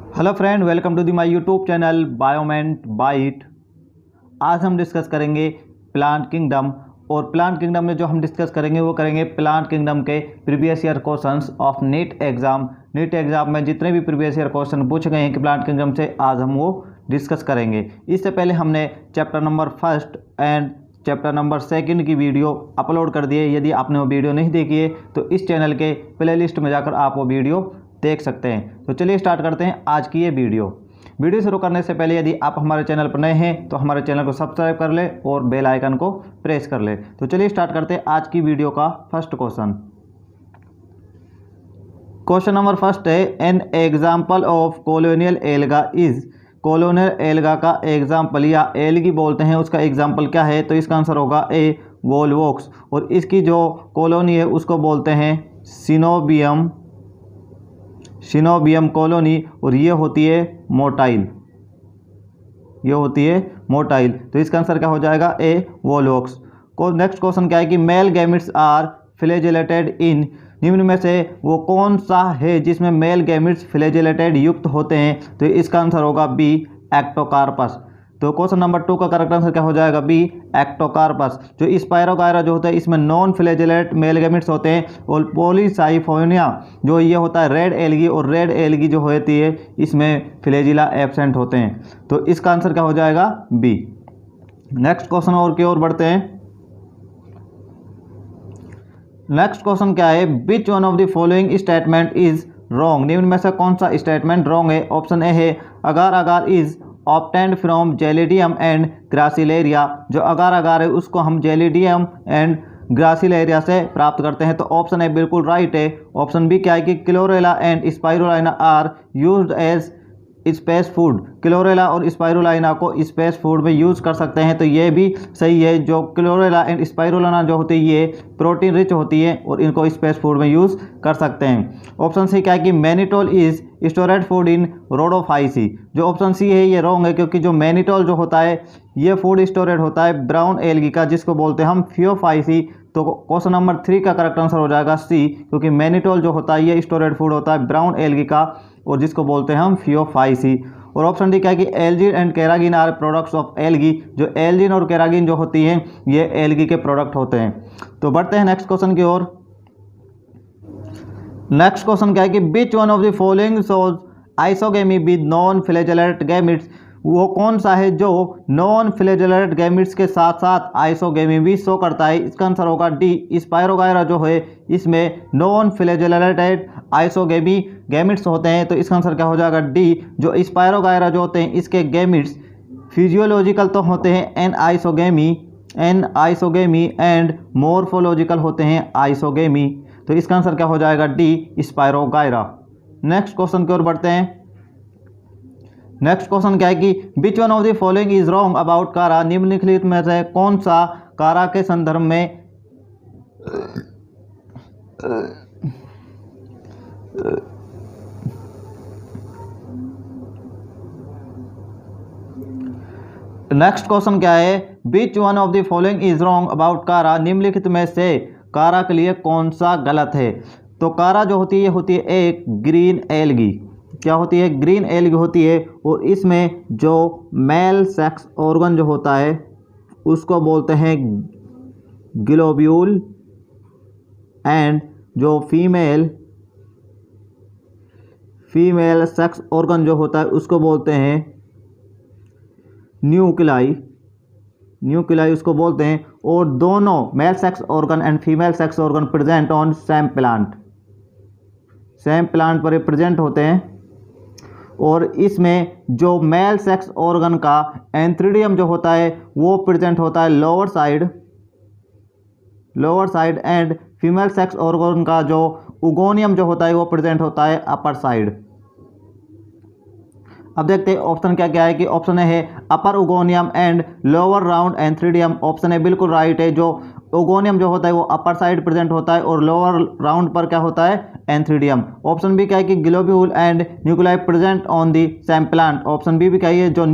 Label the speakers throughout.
Speaker 1: Hello friend, welcome to the my YouTube channel बायोमेंट बाइट। आज हम डिस्कस करेंगे प्लांट किंगडम। और प्लांट किंगडम में जो हम डिस्कस करेंगे वो करेंगे प्लांट किंगडम के previous year questions of NEET exam. NEET exam में जितने भी प्रीवियस ईयर क्वेश्चन पूछे गए हैं कि प्लांट किंगडम से, आज हम वो डिस्कस करेंगे। इससे पहले हमने chapter number 1 and chapter number 2 की वीडियो अपलोड कर दी है। यदि आपने वो वीडियो नहीं देखी है तो इस चैनल के प्लेलिस्ट में जाकर आप वो वीडियो देख सकते हैं। तो चलिए स्टार्ट करते हैं आज की ये वीडियो शुरू करने से पहले यदि आप हमारे चैनल पर नए हैं तो हमारे चैनल को सब्सक्राइब कर ले और बेल आइकन को प्रेस कर ले। तो चलिए स्टार्ट करते हैं आज की वीडियो का first question. Question number first है, an example of colonial alga is. Colonial alga का एग्जाम्पल या एल्गी बोलते हैं, उसका एग्जाम्पल क्या है? तो इसका आंसर होगा ए, वोलवॉक्स। और इसकी जो कॉलोनी है उसको बोलते हैं सिनोबियम कॉलोनी, और ये होती है मोटाइल। तो इसका आंसर क्या हो जाएगा? ए, वोलवॉक्स। नेक्स्ट क्वेश्चन क्या है कि मेल गैमिट्स आर फ्लैजेलेटेड इन। निम्न में से वो कौन सा है जिसमें मेल गैमिट्स फ्लैजेलेटेड युक्त होते हैं? तो इसका आंसर होगा बी, एक्टोकार्पस। तो क्वेश्चन नंबर 2 का करेक्ट आंसर क्या हो जाएगा? B, Ectocarpus. जो स्पायरोगायरा जो होता है इसमें नॉन फ्लैजेलेट मेल गैमिट्स होते हैं, और पॉलीसाइफोनिया जो ये होता है रेड एल्गी, और रेड एल्गी जो होती है इसमें फ्लैजिला एब्सेंट होते हैं। तो इसका आंसर क्या हो जाएगा? बी। नेक्स्ट क्वेश्चन और की ओर बढ़ते हैं। नेक्स्ट क्वेश्चन क्या है? Which one of the following statement is wrong. निम्न में से कौन सा स्टेटमेंट रॉन्ग है? ऑप्शन ए है agar agar is obtained from gelidium and gracilaria. जो अगार अगार है उसको हम जेलिडियम एंड ग्रासिलेरिया से प्राप्त करते हैं। तो ऑप्शन ए बिल्कुल राइट है। ऑप्शन बी क्या है कि chlorella and spirulina are used as space food. Chlorella और स्पाइरुलाइना को स्पेस फूड में यूज़ कर सकते हैं, तो ये भी सही है। जो क्लोरेला एंड स्पाइरुलाइना जो होती है ये प्रोटीन रिच होती है और इनको स्पेस फूड में यूज़ कर सकते हैं। ऑप्शन सी क्या है कि mannitol is storage food in Rhodophyceae. जो ऑप्शन सी है ये रॉन्ग है, क्योंकि जो मैनिटोल जो होता है ये फूड स्टोरेज होता है ब्राउन एल्गी का, जिसको बोलते हैं हम फियोफाइसी। तो क्वेश्चन नंबर 3 का करेक्ट आंसर हो जाएगा सी, क्योंकि मैनिटोल जो होता है ये स्टोरेज फूड होता है ब्राउन एल्गी का, और जिसको बोलते हैं हम फियोफाइसी। और ऑप्शन डी क्या है कि algin and carrageen are products of algae. जो एल्जिन और केरागिन जो होती हैं ये एल्गी के प्रोडक्ट होते हैं। तो बढ़ते हैं नेक्स्ट क्वेश्चन की ओर। नेक्स्ट क्वेश्चन क्या है कि which one of the following shows isogamy with non flagellate gametes. वो कौन सा है जो नॉन फ्लैजेलेट गैमिट्स के साथ साथ आइसोगेमी भी शो करता है? इसका आंसर होगा डी, स्पायरोगायरा जो है इसमें नॉन फ्लैजेलेटेड आइसोगेमी गैमिट्स होते हैं। तो इसका आंसर क्या हो जाएगा? डी। जो स्पायरोगायरा जो होते हैं इसके गैमिट्स फिजियोलॉजिकल तो होते हैं एन आइसोगेमी एंड मोर्फोलॉजिकल होते हैं आइसोगेमी। तो इसका आंसर क्या हो जाएगा? D, spirogyra. नेक्स्ट क्वेश्चन की ओर बढ़ते हैं। नेक्स्ट क्वेश्चन क्या है कि which one of the following is wrong about कारा। निम्नलिखित में से कौन सा कारा के संदर्भ में नेक्स्ट क्वेश्चन क्या है? Which one of the following is wrong about कारा। निम्नलिखित में से कारा के लिए कौन सा गलत है? तो कारा जो होती है ये होती है एक ग्रीन एल्गी। क्या होती है? ग्रीन एल्गी होती है, और इसमें जो मेल सेक्स ऑर्गन जो होता है उसको बोलते हैं ग्लोब्यूल, एंड जो फीमेल सेक्स ऑर्गन जो होता है उसको बोलते हैं न्यूक्लाई उसको बोलते हैं। और दोनों male sex organ and female sex organ present on same plant पर प्रेजेंट होते हैं। और इसमें जो मेल सेक्स ऑर्गन का एंथ्रीडियम जो होता है वो प्रेजेंट होता है lower side, and female sex organ का जो उगोनियम जो होता है वो प्रेजेंट होता है अपर साइड। अब देखते हैं ऑप्शन क्या क्या है कि ऑप्शन ए है upper oogonium and lower round antheridium. Option A बिल्कुल राइट है। जो उगोनियम जो होता है वो अपर साइड प्रेजेंट होता है, और लोअर राउंड पर क्या होता है? एंथ्रीडियम। ऑप्शन बी क्या है कि globule and nuclei present on the same plant. Option B भी क्या है जो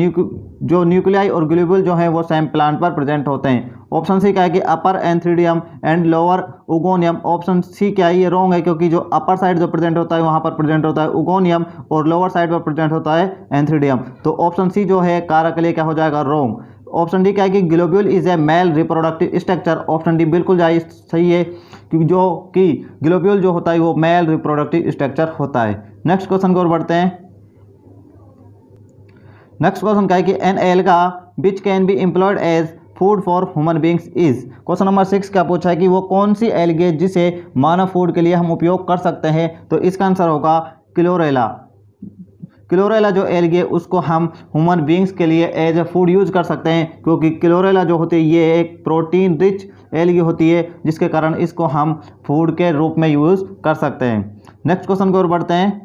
Speaker 1: न्यूक्लियाई और ग्लोब्यूल जो है वो सेम प्लांट पर प्रेजेंट होते हैं। ऑप्शन सी क्या है कि upper antheridium and lower oogonium. Option C क्या है, ये रॉन्ग है क्योंकि जो अपर साइड जो प्रेजेंट होता है वहां पर प्रेजेंट होता है उगोनियम और लोअर साइड पर प्रेजेंट होता है एंथ्रीडियम। तो ऑप्शन सी जो है कारक के लिए क्या हो जाएगा, रॉन्ग। ऑप्शन डी क्या है कि globule is a male reproductive structure. Option D बिल्कुल सही है क्योंकि ग्लोब्यूल जो होता है वो मेल रिप्रोडक्टिव स्ट्रक्चर होता है। नेक्स्ट क्वेश्चन की ओर बढ़ते हैं। नेक्स्ट क्वेश्चन क्या है कि an alga which can be employed as food for human beings is. Question number 6 क्या पूछा है कि वो कौन सी एल्गे जिसे मानव फूड के लिए हम उपयोग कर सकते हैं। तो इसका आंसर होगा क्लोरेला। क्लोरेला जो एल्गे उसको हम ह्यूमन बींग्स के लिए एज ए फूड यूज कर सकते हैं क्योंकि क्लोरेला जो होती है ये एक प्रोटीन रिच एल्गी होती है जिसके कारण इसको हम फूड के रूप में यूज कर सकते हैं। नेक्स्ट क्वेश्चन की ओर बढ़ते हैं।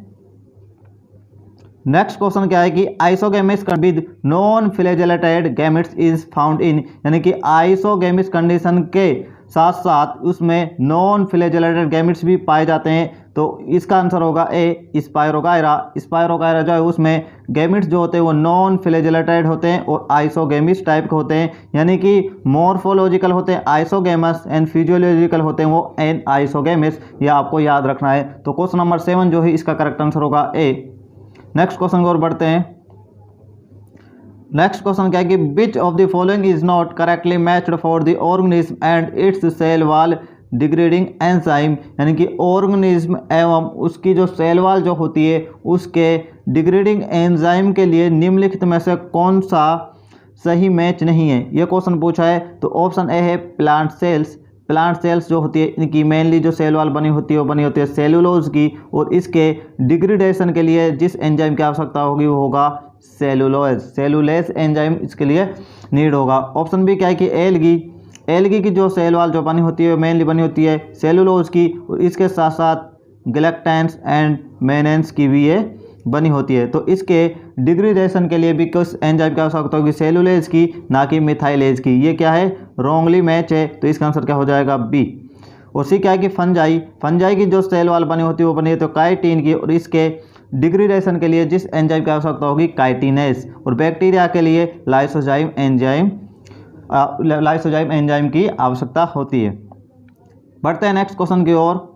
Speaker 1: नेक्स्ट क्वेश्चन क्या है कि isogamous with non flagellated gametes is found in, यानी कि आइसोगेमिस कंडीशन के साथ साथ उसमें नॉन फ्लैजेलेटेड गैमेट्स भी पाए जाते हैं। तो इसका आंसर होगा ए स्पायरोगायरा। स्पायरोगायरा जो है उसमें गैमेट्स जो होते हैं वो नॉन फ्लैजेलेटेड होते हैं और आइसोगेमिस टाइप के होते हैं, यानी कि मॉर्फोलॉजिकल होते हैं आइसोगेमस एंड फिजियोलॉजिकल होते हैं वो एन आइसोगेमिस। यह आपको याद रखना है। तो क्वेश्चन नंबर 7 जो है इसका करेक्ट आंसर होगा ए। नेक्स्ट क्वेश्चन की ओर बढ़ते हैं। नेक्स्ट क्वेश्चन क्या है कि which of the following is not correctly matched for the organism and its cell wall degrading enzyme, यानी कि ऑर्गेनिज्म एवं उसकी जो सेल वॉल जो होती है उसके डिग्रेडिंग एंजाइम के लिए निम्नलिखित में से कौन सा सही मैच नहीं है, यह क्वेश्चन पूछा है। तो ऑप्शन ए है प्लांट सेल्स। प्लांट सेल्स जो होती है इनकी मेनली जो सेल वॉल बनी होती है वो बनी होती है सेलुलोज की, और इसके डिग्रेडेशन के लिए जिस एंजाइम की आवश्यकता होगी वो होगा सेलुलेज एंजाइम इसके लिए नीड होगा। ऑप्शन बी क्या है कि एल्गी की जो सेल वॉल जो बनी होती है मेनली बनी होती है सेलुलोज की, और इसके साथ साथ गैलेक्टेंस एंड मेनेंस की भी ये बनी होती है। तो इसके डिग्रेडेशन के लिए भी किस एंजाइम की आवश्यकता होगी, सेलुलेज की, ना कि मिथाइलेज की। ये क्या है, रॉन्गली मैच है। तो इसका आंसर क्या हो जाएगा बी। और सी क्या है कि फंजाई की जो सेल वॉल बनी होती है वो बनी है तो काइटिन की, और इसके डिग्रेडेशन के लिए जिस एंजाइम की आवश्यकता होगी काइटिनेस, और बैक्टीरिया के लिए लाइसोजाइम एंजाइम की आवश्यकता होती है। बढ़ते हैं नेक्स्ट क्वेश्चन की ओर।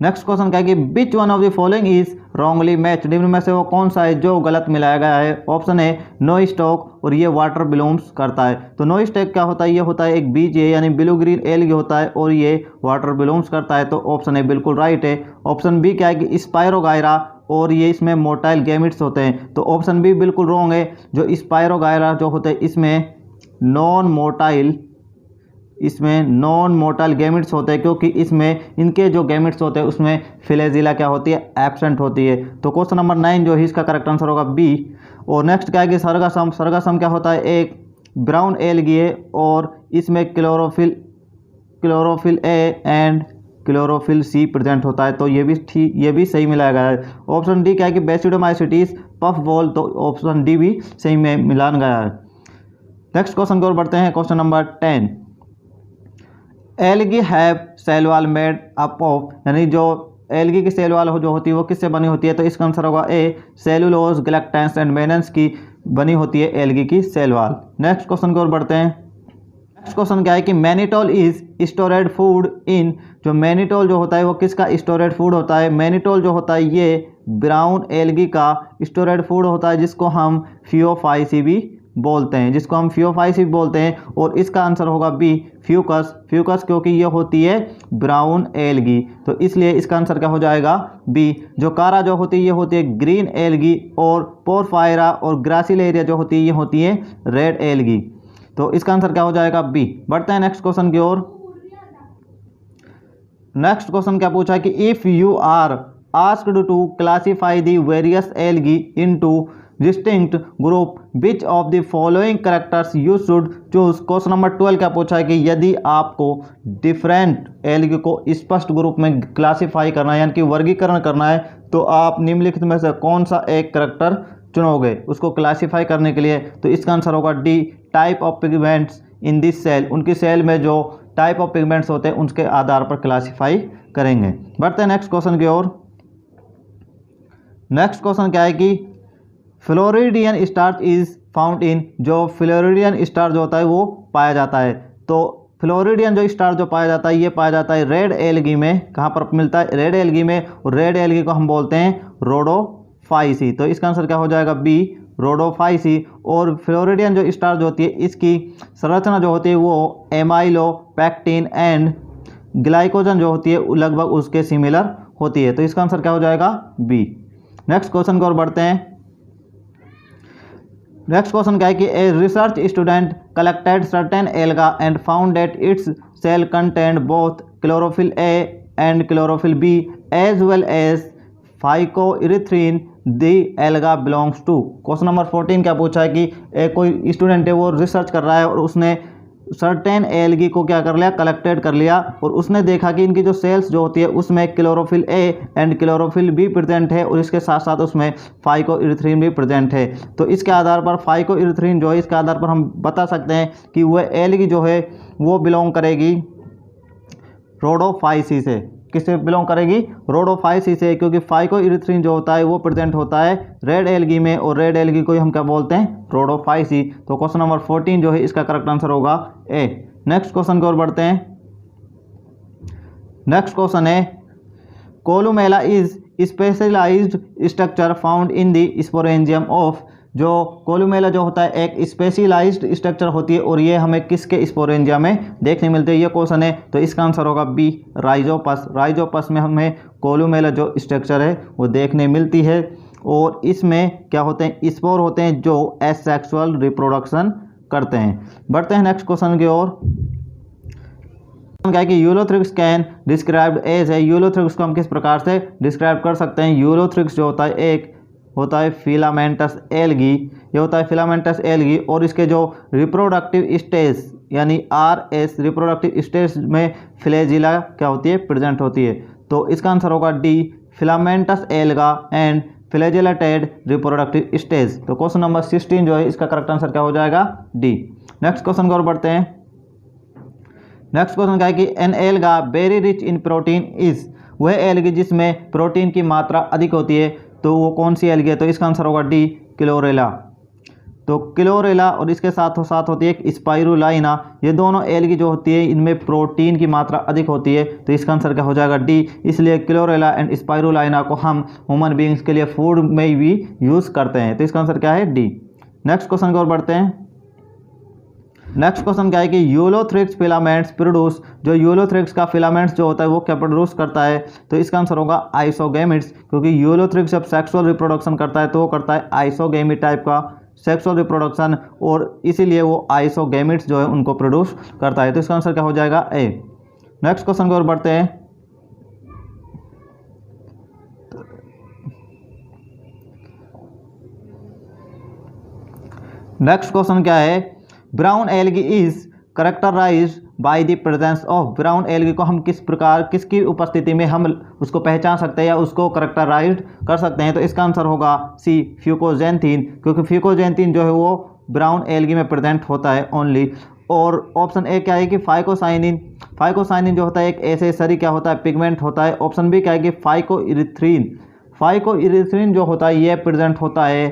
Speaker 1: नेक्स्ट क्वेश्चन क्या है कि which one of the following is wrongly match. निम्न में से वो कौन सा है जो गलत मिलाया गया है। ऑप्शन है नो स्टॉक, और ये वाटर ब्लूम्स करता है। तो नो स्टॉक क्या होता है, ये होता है एक बीज है यानी ब्लू ग्रीन एल्गी होता है, और ये वाटर ब्लूम्स करता है। तो ऑप्शन ए बिल्कुल राइट है। ऑप्शन बी क्या है कि स्पायरोगायरा, और ये इसमें मोटाइल गैमेट्स होते हैं। तो ऑप्शन बी बिल्कुल रॉन्ग है। जो स्पायरोगायरा जो होते हैं इसमें नॉन मोटाइल गैमेट्स होते हैं, क्योंकि इसमें इनके जो गैमेट्स होते हैं उसमें फ्लैजिला क्या होती है, एब्सेंट होती है। तो क्वेश्चन नंबर 9 जो है इसका करेक्ट आंसर होगा बी। और नेक्स्ट क्या है कि सरगासम क्या होता है, एक ब्राउन एल्गी है और इसमें chlorophyll A and chlorophyll C present होता है। तो ये भी सही मिलाया गया है। ऑप्शन डी क्या है कि बेसिडोमाइसिटीज पफ बॉल, तो ऑप्शन डी भी सही में मिलान गया है। नेक्स्ट क्वेश्चन की ओर बढ़ते हैं। Question number 10। Algae have cell wall made up of, यानी जो एल्गी की सेल वॉल जो होती है वो किससे बनी होती है। तो इसका आंसर होगा ए सेलुलोज गैलेक्टेंस एंड मेनेंस की बनी होती है एल्गी की सेल वॉल। नेक्स्ट क्वेश्चन की ओर बढ़ते हैं। नेक्स्ट क्वेश्चन क्या है कि mannitol is storeyed food in. जो मैनिटोल जो होता है वो किसका स्टोरेड फूड होता है। मैनिटोल जो होता है ये ब्राउन एल्गी का स्टोरेड फूड होता है जिसको हम फियोफाइसी भी बोलते हैं, और इसका आंसर होगा बी फ्यूकस, क्योंकि ये होती है ब्राउन एल्गी। तो इसलिए इसका आंसर क्या हो जाएगा बी। जो कारा जो होती है ये होती है ग्रीन एल्गी, और पोरफायरा और ग्रासिलेरिया जो होती है ये होती है रेड एल्गी। तो इसका आंसर क्या हो जाएगा बी। बढ़ते हैं नेक्स्ट क्वेश्चन की ओर। नेक्स्ट क्वेश्चन क्या पूछा है कि if you are asked to classify the various algae into distinct group which of the following characters you should choose. Question number 12 क्या पूछा है कि यदि आपको डिफरेंट एल्गी को स्पष्ट ग्रुप में क्लासिफाई करना है यानी कि वर्गीकरण करना है, तो आप निम्नलिखित में से कौन सा एक कैरेक्टर चुनोगे उसको क्लासिफाई करने के लिए। तो इसका आंसर होगा D type of pigments in this cell. उनकी सेल में जो टाइप ऑफ पिगमेंट्स होते हैं उनके आधार पर क्लासीफाई करेंगे। बढ़ते हैं नेक्स्ट क्वेश्चन की ओर। नेक्स्ट क्वेश्चन क्या है कि फ्लोरिडियन स्टार्च इज फाउंड इन, जो फ्लोरिडियन स्टार्च जो होता है वो पाया जाता है। तो फ्लोरिडियन जो स्टार्च जो पाया जाता है ये पाया जाता है रेड एल्गी में। कहाँ पर मिलता है? रेड एल्गी में। और रेड एल्गी को हम बोलते हैं रोडोफाइसी। तो इसका आंसर क्या हो जाएगा? B, Rhodophyceae. और फ्लोरिडियन जो स्टार्च होती है इसकी संरचना जो होती है वो एमाइलो, पैक्टिन एंड ग्लाइकोजन जो होती है लगभग उसके सिमिलर होती है। तो इसका आंसर क्या हो जाएगा? बी। नेक्स्ट क्वेश्चन की ओर बढ़ते हैं। नेक्स्ट क्वेश्चन क्या है कि a research student collected certain alga and found that its cell content both chlorophyll A and chlorophyll B as well as phycoerythrin the alga belongs to. Question number 14 क्या पूछा है कि कोई स्टूडेंट है वो रिसर्च कर रहा है और उसने सर्टेन एल्गी को क्या कर लिया? कलेक्टेड कर लिया और उसने देखा कि इनकी जो सेल्स जो होती है उसमें chlorophyll A and chlorophyll be present है और इसके साथ साथ उसमें फाइकोइरिथ्रिन भी प्रेजेंट है। तो इसके आधार पर फाइकोइरिथ्रिन जो है इसके आधार पर हम बता सकते हैं कि वह एल्गी जो है वो बिलोंग करेगी रोडोफाइसी से। किससे बिलोंग करेगी? रोडोफाइसी से, क्योंकि फाइकोइरिथ्रिन जो होता है वो प्रेजेंट होता है रेड एल्गी में और रेड एल्गी को हम क्या बोलते हैं? रोडोफाइसी। तो क्वेश्चन नंबर 14 जो है इसका करेक्ट आंसर होगा ए। नेक्स्ट क्वेश्चन की ओर बढ़ते हैं। नेक्स्ट क्वेश्चन है columella is specialised structure found in the sporangium of. जो कोलुमेला जो होता है एक स्पेशलाइज्ड स्ट्रक्चर होती है और ये हमें किसके स्पोरेंजिया में देखने मिलते हैं? ये क्वेश्चन है। तो इसका आंसर होगा बी, राइजोपस। राइजोपस में हमें कोलुमेला जो स्ट्रक्चर है वो देखने मिलती है और इसमें क्या होते हैं? स्पोर होते हैं जो एसेक्सुअल रिप्रोडक्शन करते हैं। बढ़ते हैं नेक्स्ट क्वेश्चन की ओर। क्या है कि यूलोथ्रिक्स कैन डिस्क्राइब्ड एज है। यूलोथ्रिक्स को हम किस प्रकार से डिस्क्राइब कर सकते हैं? यूलोथ्रिक्स जो होता है एक होता है फिलामेंटस एल्गी। ये होता है फिलामेंटस एल्गी और इसके जो रिप्रोडक्टिव स्टेज यानी RS रिप्रोडक्टिव स्टेज में फ्लैजिला क्या होती है? प्रेजेंट होती है। तो इसका आंसर होगा D, filamentous alga and flagellated reproductive stage. तो क्वेश्चन नंबर 16 जो है इसका करेक्ट आंसर क्या हो जाएगा? डी। नेक्स्ट क्वेश्चन की ओर बढ़ते हैं। नेक्स्ट क्वेश्चन क्या है कि an alga very rich in protein is. वह एल्गी जिसमें प्रोटीन की मात्रा अधिक होती है तो वो कौन सी एल्गी है? तो इसका आंसर होगा डी, क्लोरेला। तो क्लोरेला और इसके साथ होती है एक स्पाइरुलाइना। ये दोनों एल्गी जो होती है इनमें प्रोटीन की मात्रा अधिक होती है। तो इसका आंसर क्या हो जाएगा? डी। इसलिए क्लोरेला एंड स्पाइरुलाइना को हम ह्यूमन बींग्स के लिए फूड में भी यूज़ करते हैं। तो इसका आंसर क्या है? डी। नेक्स्ट क्वेश्चन की ओर बढ़ते हैं। नेक्स्ट क्वेश्चन क्या है कि यूलोथ्रिक्स फिलामेंट्स प्रोड्यूस। जो यूलोथ्रिक्स का फिलामेंट्स जो होता है वो क्या प्रोड्यूस करता है? तो इसका आंसर होगा आइसोगेमिट्स, क्योंकि यूलोथ्रिक्स जब सेक्सुअल रिप्रोडक्शन करता है तो वो करता है आइसोगेमी टाइप का सेक्सुअल रिप्रोडक्शन और इसीलिए वो आइसोगेमिट्स जो है उनको प्रोड्यूस करता है। तो इसका आंसर क्या हो जाएगा? ए। नेक्स्ट क्वेश्चन की ओर बढ़ते हैं। नेक्स्ट क्वेश्चन क्या है? Brown algae is characterised by the presence of. Brown algae को हम किस प्रकार किसकी उपस्थिति में हम उसको पहचान सकते हैं या उसको करेक्टराइज्ड कर सकते हैं? तो इसका आंसर होगा सी, फ्यूकोजेंथिन, क्योंकि फ्यूकोजेंथिन जो है वो ब्राउन एल्गी में प्रेजेंट होता है ओनली। और ऑप्शन ए क्या है कि फाइकोसाइनिन। फाइकोसाइनिन जो होता है एक एसेसरी क्या होता है? पिगमेंट होता है। ऑप्शन बी क्या है कि फाइकोइरिथ्रिन। फाइकोइरिथ्रिन जो होता है ये प्रेजेंट होता है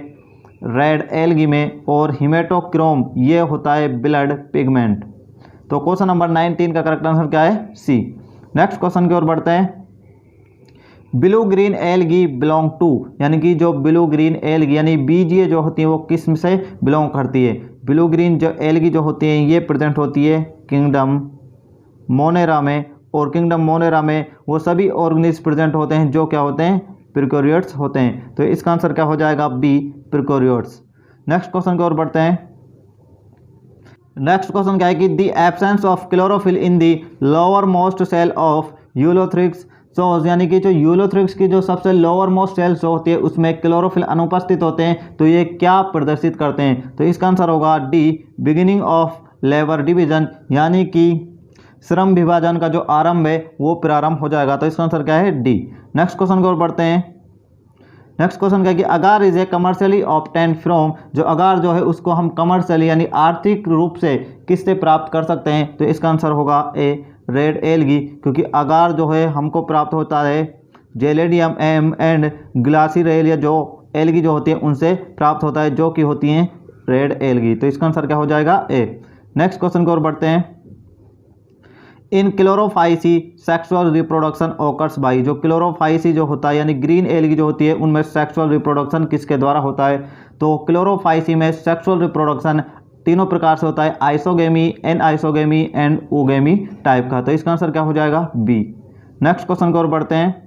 Speaker 1: रेड एल्गी में और हिमेटोक्रोम ये होता है ब्लड पिगमेंट। तो क्वेश्चन नंबर 19 का करेक्ट आंसर क्या है? सी। नेक्स्ट क्वेश्चन की ओर बढ़ते हैं। Blue green algae belong to, यानी कि जो ब्लू ग्रीन एल्गी यानी बीजीए जो होती है वो किस में से बिलोंग करती है? ब्लू ग्रीन जो एल्गी जो होती है ये प्रेजेंट होती है किंगडम मोनेरा में और किंगडम मोनेरा में वो सभी ऑर्गेनिज प्रेजेंट होते हैं जो क्या होते हैं? प्रिकोरियोट्स होते हैं। तो इसका आंसर क्या हो जाएगा? बी, प्रिकोरियोट्स। नेक्स्ट क्वेश्चन की ओर बढ़ते हैं। नेक्स्ट क्वेश्चन क्या है कि the absence of chlorophyll in the lowermost cell of Ulothrix shows, यानी कि जो यूलोथ्रिक्स की जो सबसे लोअर मोस्ट सेल्स जो होती है उसमें क्लोरोफिल अनुपस्थित होते हैं। तो ये क्या प्रदर्शित करते हैं? तो इसका आंसर होगा D, beginning of labour division, यानी कि श्रम विभाजन का जो आरंभ है वो प्रारंभ हो जाएगा। तो इसका आंसर क्या है? डी। नेक्स्ट क्वेश्चन की ओर बढ़ते हैं। नेक्स्ट क्वेश्चन क्या है कि agar is a commercially obtained from, जो अगार जो है उसको हम कमर्शियली यानी आर्थिक रूप से किससे प्राप्त कर सकते हैं, तो इसका आंसर होगा ए रेड एल्गी, क्योंकि अगार जो है हमको प्राप्त होता है जेलेडियम एंड ग्लासीरेलिया जो एल्गी जो होती है उनसे प्राप्त होता है, जो कि होती हैं रेड एल्गी। तो इसका आंसर क्या हो जाएगा ए। नेक्स्ट क्वेश्चन की ओर बढ़ते हैं। In Chlorophyceae sexual reproduction occurs by, जो क्लोरोफाइसी जो होता है यानी ग्रीन एल्गी जो होती है उनमें सेक्सुअल रिप्रोडक्शन किसके द्वारा होता है, तो क्लोरोफाइसी में सेक्सुअल रिप्रोडक्शन तीनों प्रकार से होता है, isogamy, anisogamy and oogamy type का। तो इसका आंसर क्या हो जाएगा बी। नेक्स्ट क्वेश्चन की ओर बढ़ते हैं।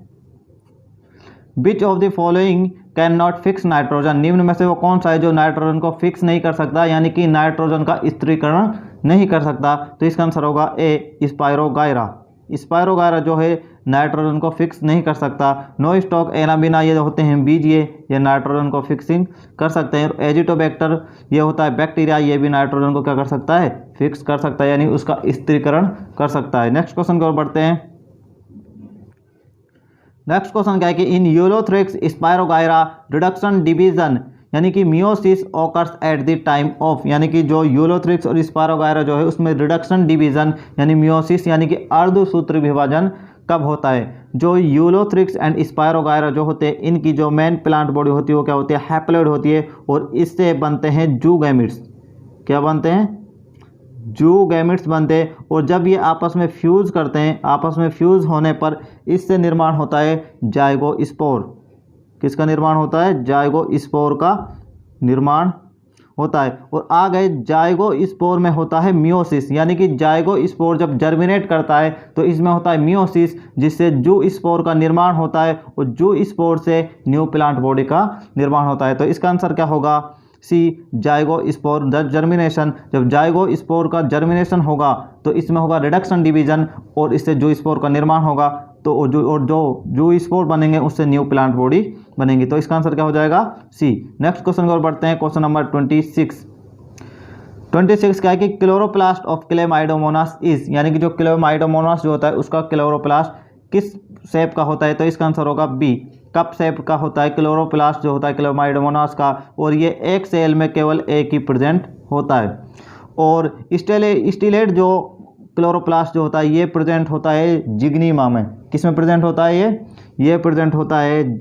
Speaker 1: विच of the following can not fix nitrogen, निम्न में से वो कौन सा है जो नाइट्रोजन को फिक्स नहीं कर सकता, यानी कि नाइट्रोजन का स्थिरीकरण नहीं कर सकता, तो इसका आंसर होगा ए स्पायरोगायरा। स्पायरोगायरा जो है नाइट्रोजन को फिक्स नहीं कर सकता। नो स्टॉक एनाबिना ये होते हैं बीज, ये नाइट्रोजन को फिक्सिंग कर सकते हैं। एजिटोबैक्टर ये होता है बैक्टीरिया, ये भी नाइट्रोजन को क्या कर सकता है, फिक्स कर सकता है, यानी उसका स्थिरीकरण कर सकता है। नेक्स्ट क्वेश्चन की ओर बढ़ते हैं। नेक्स्ट क्वेश्चन क्या है कि इन यूलोथ्रिक्स स्पायरोगायरा रिडक्शन डिवीजन, यानी कि meiosis occurs at the time of, यानी कि जो यूलोथ्रिक्स और स्पायरोगायरा जो है उसमें रिडक्शन डिवीजन यानी मियोसिस यानी कि अर्धसूत्री विभाजन कब होता है। जो यूलोथ्रिक्स एंड स्पायरोगायरा जो होते हैं इनकी जो मेन प्लांट बॉडी होती है वो क्या होती है, हैप्लॉइड होती है, और इससे बनते हैं जूगैमिट्स। क्या बनते हैं, जूगैमिट्स बनते हैं, और जब ये आपस में फ्यूज़ करते हैं, आपस में फ्यूज़ होने पर इससे निर्माण होता है जाइगोस्पोर। किसका निर्माण होता है, जाइगोस्पोर का निर्माण होता है। और आ गए जाइगोस्पोर में होता है मियोसिस, यानी कि जाइगोस्पोर जब जर्मिनेट करता है तो इसमें होता है मियोसिस, जिससे जूस्पोर का निर्माण होता है, और जूस्पोर से न्यू प्लांट बॉडी का निर्माण होता है। तो इसका आंसर क्या होगा सी जाइगोस्पोर जर्मिनेशन। जब जाइगोस्पोर का जर्मिनेशन होगा तो इसमें होगा रिडक्शन डिवीजन, और इससे जूस्पोर का निर्माण होगा, तो जो जूस्पोर बनेंगे उससे न्यू प्लांट बॉडी बनेंगी। तो इसका आंसर क्या हो जाएगा सी। नेक्स्ट क्वेश्चन की ओर बढ़ते हैं। क्वेश्चन नंबर 26 क्या है कि क्लोरोप्लास्ट ऑफ क्लेमाइडोमोनास इज, यानी कि जो क्लेमाइडोमोनास जो होता है उसका क्लोरोप्लास्ट किस शेप का होता है, तो इसका आंसर होगा बी कप शेप का होता है क्लोरोप्लास्ट जो होता है क्लेमाइडोमोनास का, और ये एक सेल में केवल एक ही प्रेजेंट होता है। और स्टिलेट जो क्लोरोप्लास्ट जो होता है ये प्रेजेंट होता है जिग्नीमा में। किसमें प्रेजेंट होता है ये प्रेजेंट होता है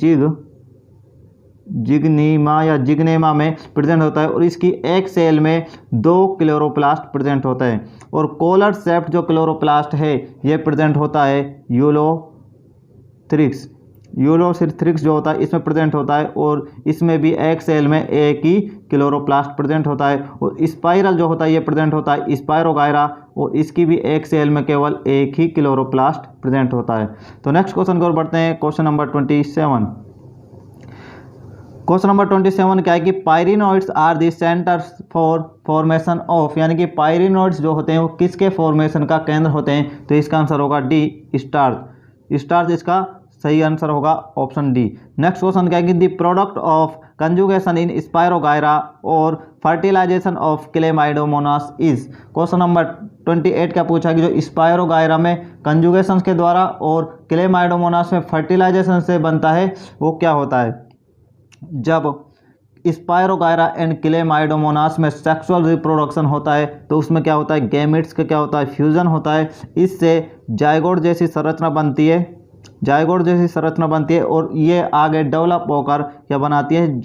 Speaker 1: जिग्नीमा या जिग्नेमा में प्रेजेंट होता है, और इसकी एक सेल में 2 क्लोरोप्लास्ट प्रेजेंट होता है। और कॉलर शेप्ड जो क्लोरोप्लास्ट है ये प्रेजेंट होता है यूलोथ्रिक्स जो होता है इसमें प्रेजेंट होता है, और इसमें भी एक सेल में एक ही क्लोरोप्लास्ट प्रेजेंट होता है। और स्पाइरल जो होता है ये प्रेजेंट होता है स्पायरोगायरा, और इसकी भी एक सेल में केवल एक ही क्लोरोप्लास्ट प्रेजेंट होता है। तो नेक्स्ट क्वेश्चन की ओर बढ़ते हैं। क्वेश्चन नंबर 27 क्या है कि pyrenoids are the centres for formation of, यानी कि पायरिनोइड्स जो होते हैं वो किसके फॉर्मेशन का केंद्र होते हैं, तो इसका आंसर होगा डी स्टार्च इसका सही आंसर होगा ऑप्शन डी। नेक्स्ट क्वेश्चन क्या है कि the product of conjugation in spirogyra और fertilisation of chlamydomonas is. Question number 28 क्या पूछा कि जो स्पायरोगायरा में कंजुगेशन के द्वारा और क्लेमाइडोमोनास में फर्टिलाइजेशन से बनता है वो क्या होता है। जब स्पायरोगायरा एंड क्लेमाइडोमोनास में सेक्सुअल रिप्रोडक्शन होता है तो उसमें क्या होता है, गैमेट्स का क्या होता है, फ्यूजन होता है। इससे जाइगोट जैसी संरचना बनती है, और ये आगे डेवलप होकर क्या बनाती है,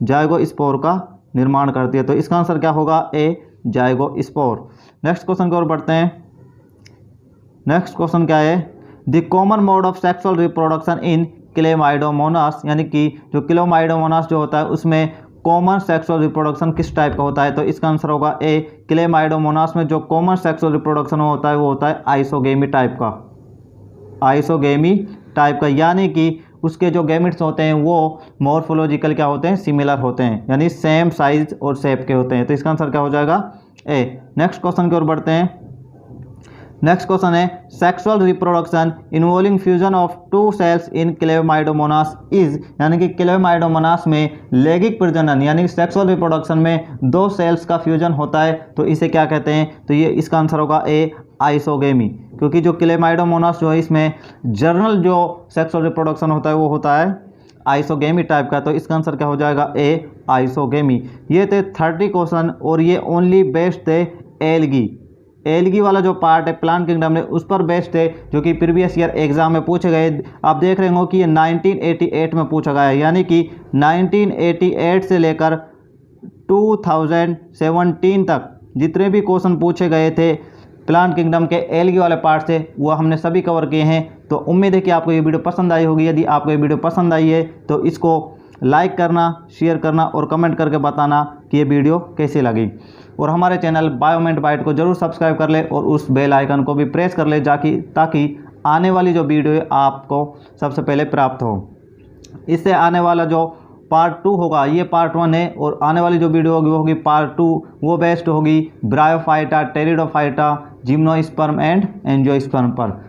Speaker 1: जाइगोस्पोर का निर्माण करती है। तो इसका आंसर क्या होगा ए जाइगोस्पोर। नेक्स्ट क्वेश्चन की ओर बढ़ते हैं। नेक्स्ट क्वेश्चन क्या है, the common mode of sexual reproduction in Chlamydomonas, यानी कि जो क्लेमाइडोमोनास जो होता है उसमें कॉमन सेक्सुअल रिप्रोडक्शन किस टाइप का होता है, तो इसका आंसर होगा ए क्लेमाइडोमोनास में जो कॉमन सेक्सुअल रिप्रोडक्शन होता है वो होता है आइसोगेमी टाइप का, यानी कि उसके जो गैमेट्स होते हैं वो मॉर्फोलॉजिकल क्या होते हैं, सिमिलर होते हैं, यानी सेम साइज और शेप के होते हैं। तो इसका आंसर क्या हो जाएगा ए। नेक्स्ट क्वेश्चन की ओर बढ़ते हैं। नेक्स्ट क्वेश्चन है sexual reproduction involving fusion of two cells in Chlamydomonas is, यानी कि क्लेमाइडोमोनास में लैंगिक प्रजनन यानी कि सेक्सुअल रिप्रोडक्शन में दो सेल्स का फ्यूजन होता है, तो इसे क्या कहते हैं? तो ये इसका आंसर होगा ए, आइसोगेमी। क्योंकि जो क्लेमाइडोमोनास जो है इसमें जर्नल जो सेक्सुअल रिप्रोडक्शन होता है वो होता है आइसोगेमी टाइप का, तो इसका आंसर क्या हो जाएगा? ए, आइसोगेमी। ये थे 30 क्वेश्चन और ये ओनली बेस्ड थे एल्गी वाला जो पार्ट है प्लांट किंगडम में उस पर बेस्ड थे, जो कि प्रीवियस ईयर एग्जाम में पूछे गए। आप देख रहे हो कि ये 1988 में पूछा गया है, यानी कि 1988 से लेकर 2017 तक जितने भी क्वेश्चन पूछे गए थे प्लांट किंगडम के एल्गी वाले पार्ट से वो हमने सभी कवर किए हैं। तो उम्मीद है कि आपको ये वीडियो पसंद आई होगी। यदि आपको ये वीडियो पसंद आई है तो इसको लाइक करना, शेयर करना और कमेंट करके बताना कि ये वीडियो कैसी लगी। और हमारे चैनल बायोमेंट बाइट को जरूर सब्सक्राइब कर ले और उस बेल आइकन को भी प्रेस कर ले ताकि आने वाली जो वीडियो है आपको सबसे पहले प्राप्त हो। इससे आने वाला जो पार्ट 2 होगा, ये पार्ट 1 है, और आने वाली जो वीडियो होगी वो होगी पार्ट 2। वो बेस्ड होगी bryophyta, pteridophyta, gymnosperm and angiosperm पर।